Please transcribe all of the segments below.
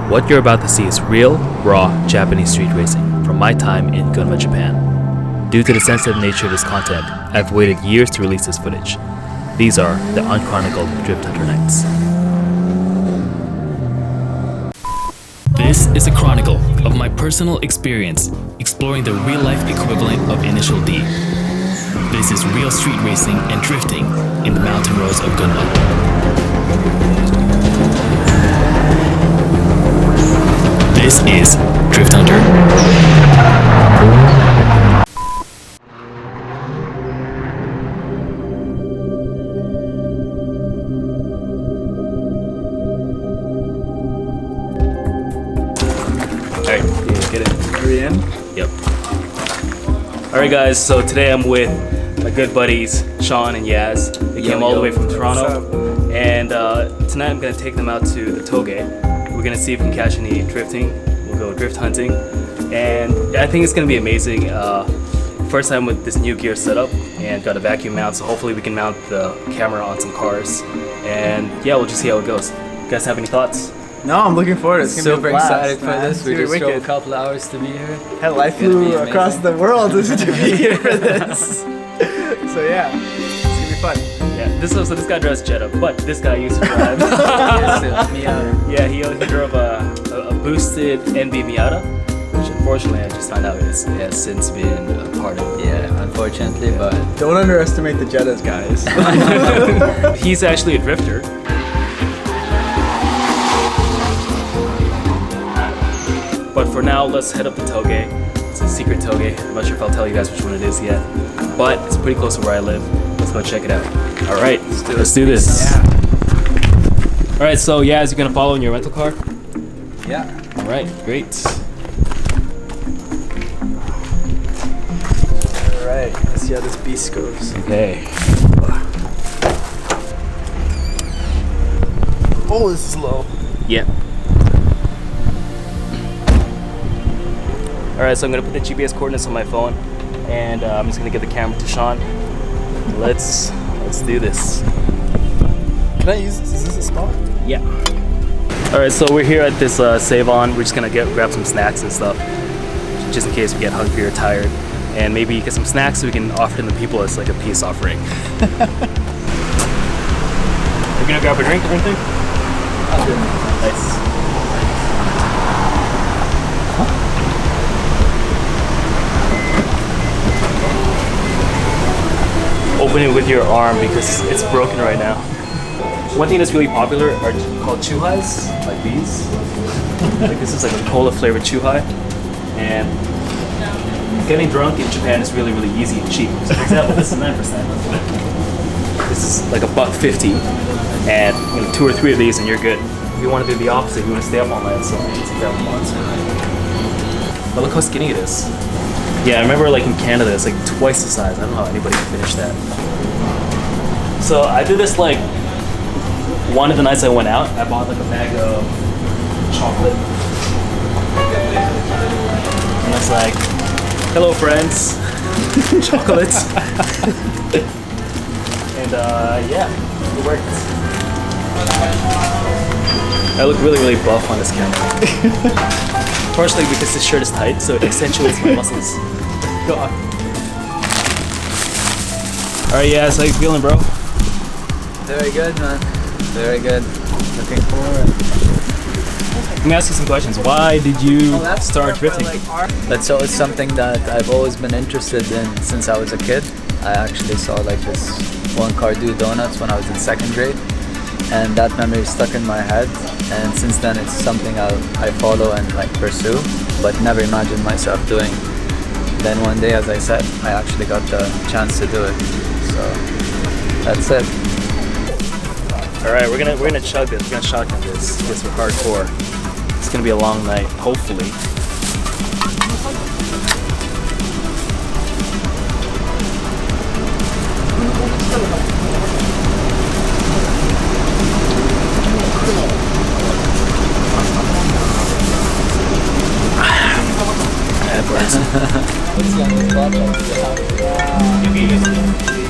What you're about to see is real, raw Japanese street racing from my time in Gunma, Japan. Due to the sensitive nature of this content, I've waited years to release this footage. These are the unchronicled Drifthunter nights. This is a chronicle of my personal experience exploring the real-life equivalent of Initial D. This is real street racing and drifting in the mountain roads of Gunma. This is Drifthunter. Alright, get it. Are we in? Yep. Alright guys, so today I'm with my good buddies Sean and Yaz. They came all the way from Toronto. And tonight I'm going to take them out to the Touge. We're going to see if we can catch any drifting. We'll go drift hunting. And I think it's going to be amazing. First time with this new gear setup and got a vacuum mount, so hopefully we can mount the camera on some cars. And yeah, we'll just see how it goes. You guys have any thoughts? No, I'm looking forward. It's gonna be a blast, excited for man. this. We just drove a couple hours to be here. Hell, I flew across the world to be here for this. So yeah, it's gonna be fun. Yeah, this guy drives Jetta, but this guy used to drive. Yeah, he drove a boosted NB Miata, which unfortunately I just found out it has since been a part of. Yeah, unfortunately, but Don't underestimate the Jettas, guys. He's actually a drifter. But for now, let's head up to Touge. It's a secret Touge. I'm not sure if I'll tell you guys which one it is yet, but it's pretty close to where I live. Let's go check it out. All right, let's do this. Yeah. All right, so Yaz, you're gonna follow in your rental car? yeah. All right, great. All right. Let's see how this beast goes. Okay. Oh, this is low. Yep. All right, so I'm gonna put the GPS coordinates on my phone, and I'm just gonna give the camera to Sean. Let's do this. Can I use this? Is this a spot? Yeah. All right, so we're here at this Save-On. We're just gonna grab some snacks and stuff, just in case we get hungry or tired, and maybe get some snacks so we can offer them to people as like a peace offering. Are you gonna grab a drink or anything? I'll do it. Nice. Open it with your arm because it's broken right now. One thing that's really popular are called chuhais, like these. Like this is like a cola flavored chuhai, and getting drunk in Japan is really, really easy and cheap. So for example, this is 9%. This is like $1.50, and 2 or 3 of these and you're good. If you want to do the opposite, you want to stay up all night, so it's a grab a monster. But look how skinny it is. Yeah, I remember like in Canada, it's like twice the size. I don't know how anybody can finish that. So I did this like one of the nights I went out. I bought like a bag of chocolate. And I was like, hello friends, chocolate. And yeah, it worked. I look really, really buff on this camera. Partially because this shirt is tight, so it accentuates my muscles. God. Alright, yeah, so how you feeling, bro? Very good, man. Very good. Looking forward. Let me ask you some questions. Why did you start drifting? That's always something that I've always been interested in since I was a kid. I actually saw like this one car do donuts when I was in 2nd grade, and that memory stuck in my head. And since then, it's something I follow and like pursue, but never imagined myself doing. Then one day, as I said, I actually got the chance to do it. So that's it. All right, we're gonna chug this. We're gonna shotgun this. This for hardcore. It's gonna be a long night, hopefully.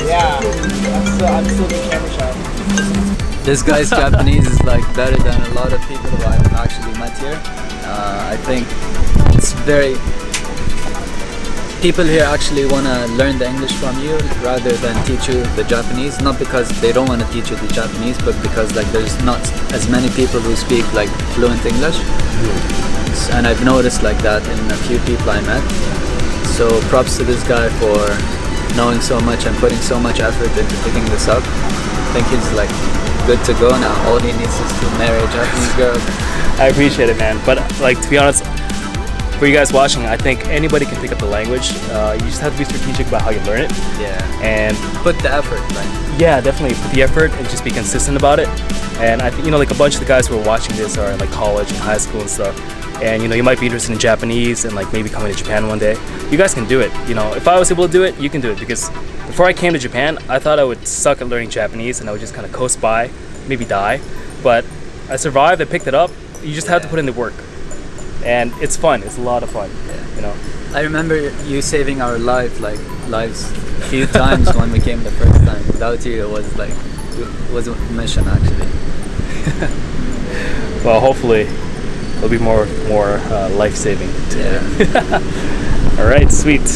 Yeah, I'm still the camera shy. This guy's Japanese is like better than a lot of people who I've actually met here. I think it's very... People here actually want to learn the English from you rather than teach you the Japanese. Not because they don't want to teach you the Japanese, but because like there's not as many people who speak like fluent English. And I've noticed like that in a few people I met. So props to this guy for knowing so much and putting so much effort into picking this up. I think he's like good to go now. All he needs is to marry a Japanese girl. I appreciate it, man. But like, to be honest, for you guys watching, I think anybody can pick up the language. You just have to be strategic about how you learn it. Yeah. And put the effort, like. Yeah, definitely put the effort and just be consistent about it. And I think, you know, like a bunch of the guys who are watching this are in like college and high school and stuff. And you know, you might be interested in Japanese and like maybe coming to Japan one day. You guys can do it. You know, if I was able to do it, you can do it. Because before I came to Japan, I thought I would suck at learning Japanese and I would just kind of coast by, maybe die. But I survived. I picked it up. You just have to put in the work. And it's fun. It's a lot of fun. Yeah. You know. I remember you saving our lives a few times when we came the first time. Without you, it was a mission actually. Well, hopefully, it'll be more life-saving. Yeah. All right, sweet.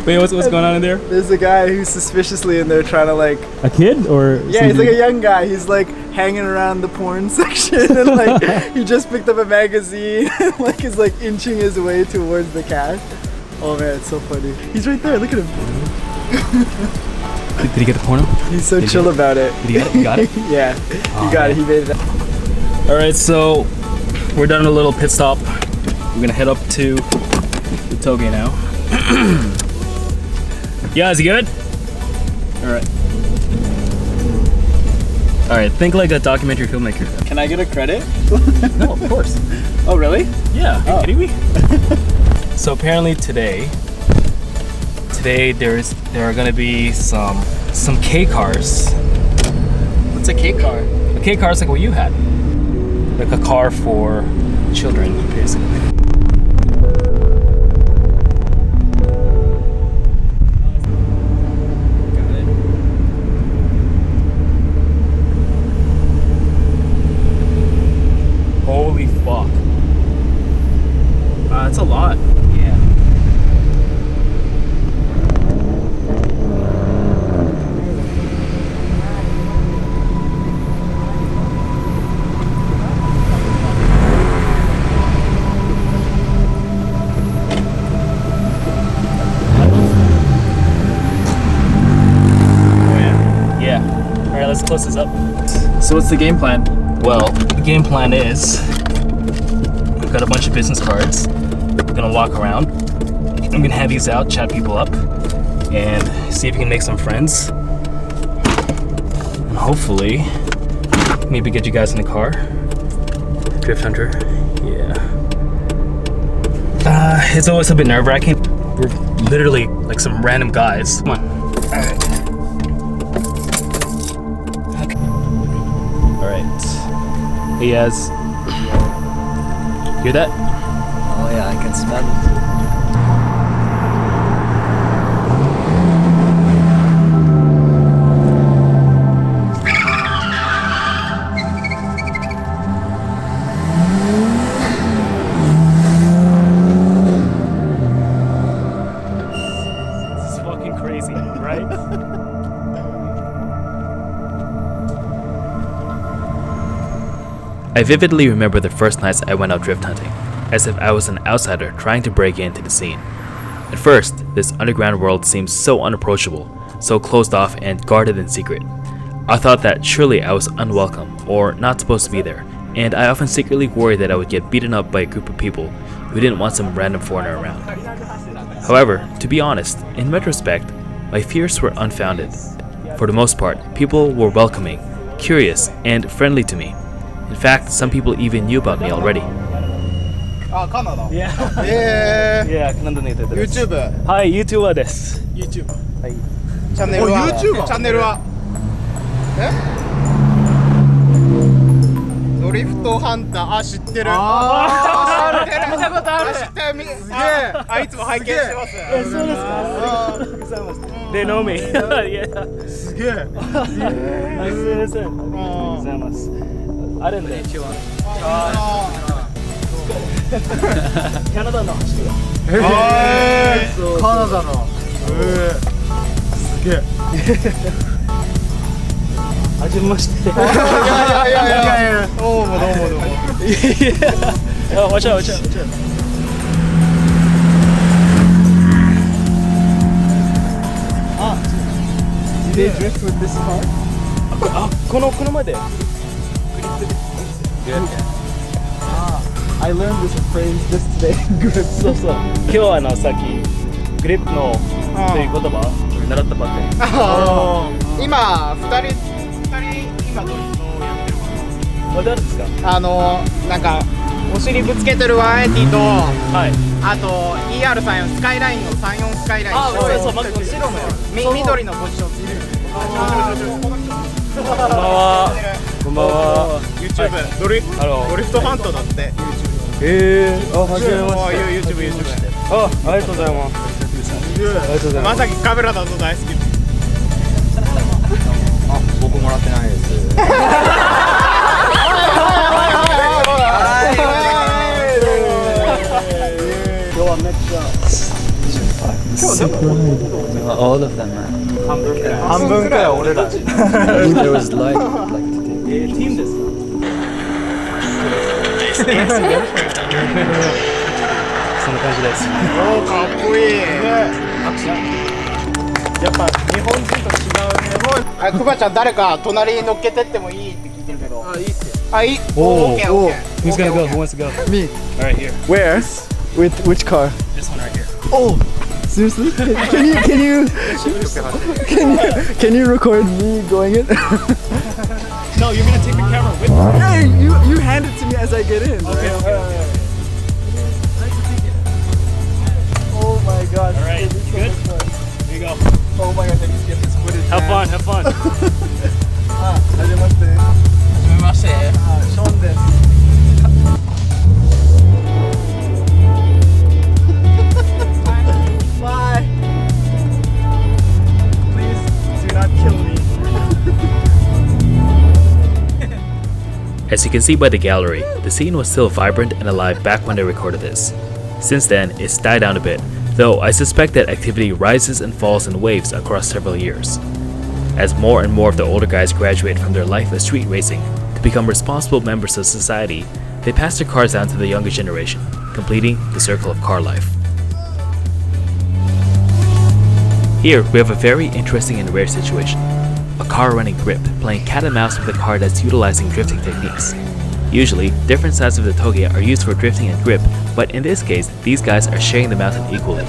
Wait, what's going on in there? There's a guy who's suspiciously in there trying to like... A kid or? Yeah, he's like a young guy. He's like hanging around the porn section and like he just picked up a magazine and like is like inching his way towards the cash. Oh man, it's so funny. He's right there, look at him. Did he get the porno? He's so chill about it. Did he get it? You got it? Yeah, you got it. He made it. All right, so we're done a little pit stop. We're gonna head up to the Touge now. Yeah, is he good? All right. All right, think like a documentary filmmaker. Can I get a credit? No, of course. Oh, really? Yeah, are you kidding me? So apparently today there are gonna be some K cars. What's a K car? A K car is like what you had. Like a car for children, basically. Holy fuck. That's a lot. Yeah. Yeah. Alright, let's close this up. So what's the game plan? Well, the game plan is we've got a bunch of business cards. We're gonna walk around. I'm gonna have these out, chat people up, and see if we can make some friends. And hopefully, maybe get you guys in the car. Drifthunter, yeah. It's always a bit nerve-wracking. We're literally like some random guys. Come on. Alright. Alright. Hey guys. Hear that? Oh yeah, I can smell it. This is fucking crazy, right? I vividly remember the first nights I went out drift hunting, as if I was an outsider trying to break into the scene. At first, this underground world seemed so unapproachable, so closed off and guarded in secret. I thought that surely I was unwelcome or not supposed to be there, and I often secretly worried that I would get beaten up by a group of people who didn't want some random foreigner around. However, to be honest, in retrospect, my fears were unfounded. For the most part, people were welcoming, curious, and friendly to me. In fact, some people even knew about me already. Yeah. Yeah. Yeah, カナダにいてです。 YouTube。はい、YouTuber です。 YouTube。はい。チャンネルは。YouTube。チャンネルは。ドリフトハンター。あ、知ってる。あ、知ってる。見たことある。知ってる。すげえ。あ、いつも拝見してます。そうですか。ありがとうございます。They know me. Yeah. すげえ。すいません。ありがとうございます。あるんで。カナダの走りが。カナダの。すげえ。はじめまして。いや。どうも。わちゃ。Did they drift with this car? この車で。I learned this phrase just today. Grip. そう。今日さっきグリップのという言葉習ったばっかり。今2人今ドリフトをやってる誰ですか？なんかお尻ぶつけてる180とはい。あと ER34 スカイラインの34スカイラインそうまず後ろの。緑のポジションついてるこんばんは。こんばんは。YouTube ドリフトハントだってはじめまして。YouTube ありがとうございます。まさきカメラだと大好き僕もらってないです。All of them, man. 半分くらい俺ら。There was like to take. チームですか？そんな感じです。かっこいいやっぱ日本人と違うね。くばちゃん誰か隣に乗っけてってもいいって聞いてるけどいいっすよいいおー OK Who's gonna go? Who wants to go? Me. Alright, here. Where? With which car? This one right here. Oh, seriously? Can you record me going in? No, you're gonna take the camera with you. Hey, you hand it to me as I get in. Okay. Oh my god. Alright, you good? Here you go. Oh my god, I need to get this footage. Have fun, have fun. はじめまして。はじめましてショーンです。Bye. Please do not kill me. As you can see by the gallery, the scene was still vibrant and alive back when I recorded this. Since then, it's died down a bit, though I suspect that activity rises and falls in waves across several years. As more and more of the older guys graduate from their life of street racing to become responsible members of society, they pass their cars down to the younger generation, completing the circle of car life. Here, we have a very interesting and rare situation. A car running grip, playing cat and mouse with a car that's utilizing drifting techniques. Usually, different sides of the Touge are used for drifting and grip, but in this case, these guys are sharing the mountain equally.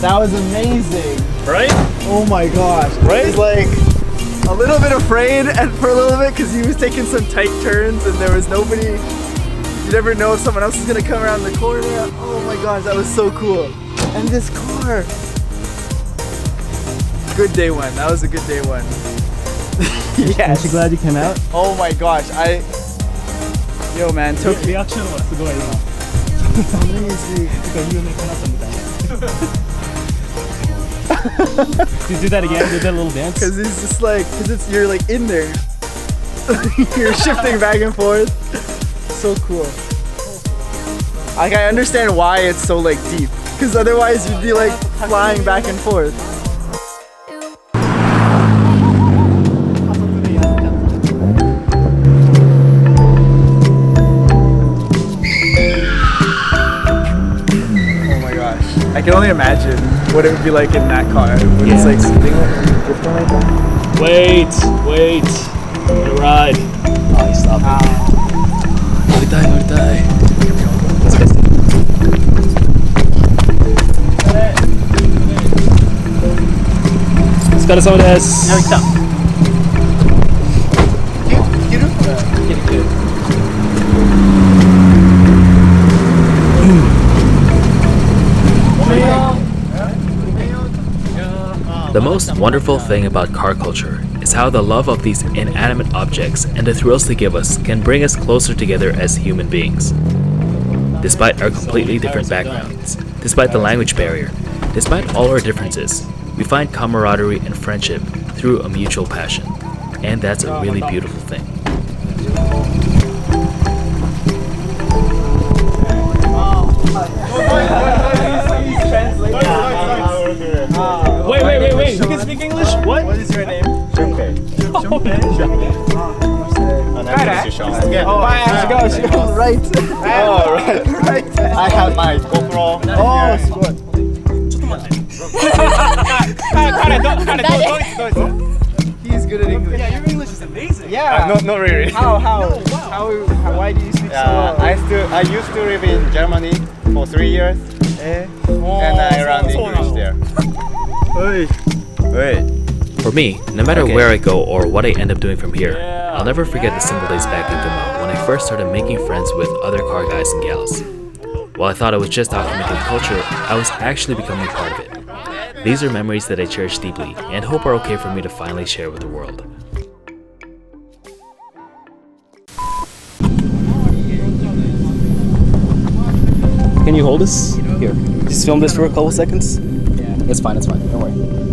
That was amazing. Right? Oh my gosh. Right? I was like a little bit afraid and for a little bit because he was taking some tight turns and there was nobody. You never know if someone else is gonna come around the corner. Oh my gosh, that was so cool. And this car. Good day one. That was a good day one. Yes. Aren't you glad you came out? Oh my gosh. Yo man, Tokyo. リアクションはすごい今。 Amazing. 有名かなと思った。You do that again? Do that little dance? Because it's just like, you're like in there. You're shifting back and forth. So cool. Like I understand why it's so like deep. Because otherwise you'd be like flying back and forth. Oh my gosh. I can only imagine what it would be like in that car when it's like spinning drifting like that. Wait. The ride. Oh, he stopped. Nortai. お疲れ様です。いける The most wonderful thing about car culture is how the love of these inanimate objects and the thrills they give us can bring us closer together as human beings. Despite our completely different backgrounds, despite the language barrier, despite all our differences, we find camaraderie and friendship through a mutual passion. And that's a really beautiful thing. Wait. You can speak English? What? What is your name? Nice to meet you, Sean. Right. Oh, right. I have my GoPro. Oh, good. He's good at English. Yeah, your English is amazing. Yeah. Not really. How? Why do you speak so well? I used to live in Germany for 3 years, and I learned English there. Wait. For me, no matter where I go or what I end up doing from here, I'll never forget the simple days back in Gunma when I first started making friends with other car guys and gals. While I thought I was just documenting culture, I was actually becoming part of it. These are memories that I cherish deeply and hope are okay for me to finally share with the world. Can you hold us? Here. Just film this for a couple seconds? It's fine. Don't worry.